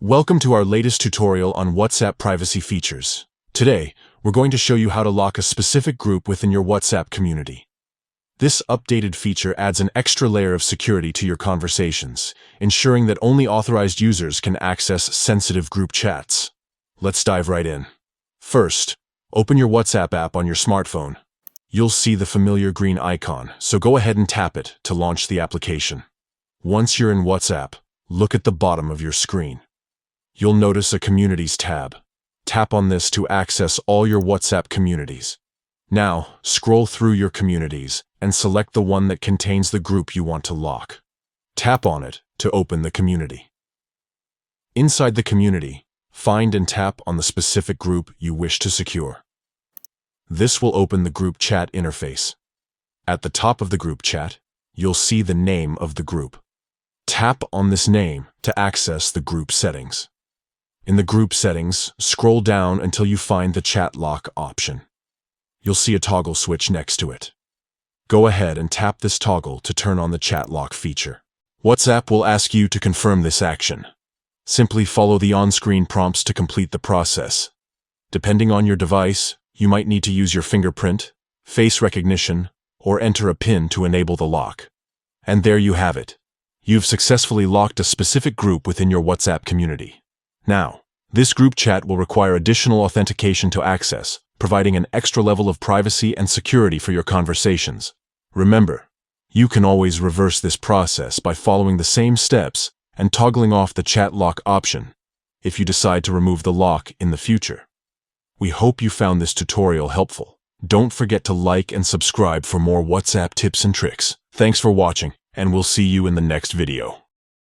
Welcome to our latest tutorial on WhatsApp privacy features. Today, we're going to show you how to lock a specific group within your WhatsApp community. This updated feature adds an extra layer of security to your conversations, ensuring that only authorized users can access sensitive group chats. Let's dive right in. First, open your WhatsApp app on your smartphone. You'll see the familiar green icon, so go ahead and tap it to launch the application. Once you're in WhatsApp, look at the bottom of your screen. You'll notice a Communities tab. Tap on this to access all your WhatsApp communities. Now, scroll through your communities and select the one that contains the group you want to lock. Tap on it to open the community. Inside the community, find and tap on the specific group you wish to secure. This will open the group chat interface. At the top of the group chat, you'll see the name of the group. Tap on this name to access the group settings. In the group settings, scroll down until you find the chat lock option. You'll see a toggle switch next to it. Go ahead and tap this toggle to turn on the chat lock feature. WhatsApp will ask you to confirm this action. Simply follow the on-screen prompts to complete the process. Depending on your device, you might need to use your fingerprint, face recognition, or enter a PIN to enable the lock. And there you have it. You've successfully locked a specific group within your WhatsApp community. Now, this group chat will require additional authentication to access, providing an extra level of privacy and security for your conversations. Remember, you can always reverse this process by following the same steps and toggling off the chat lock option if you decide to remove the lock in the future. We hope you found this tutorial helpful. Don't forget to like and subscribe for more WhatsApp tips and tricks. Thanks for watching, and we'll see you in the next video.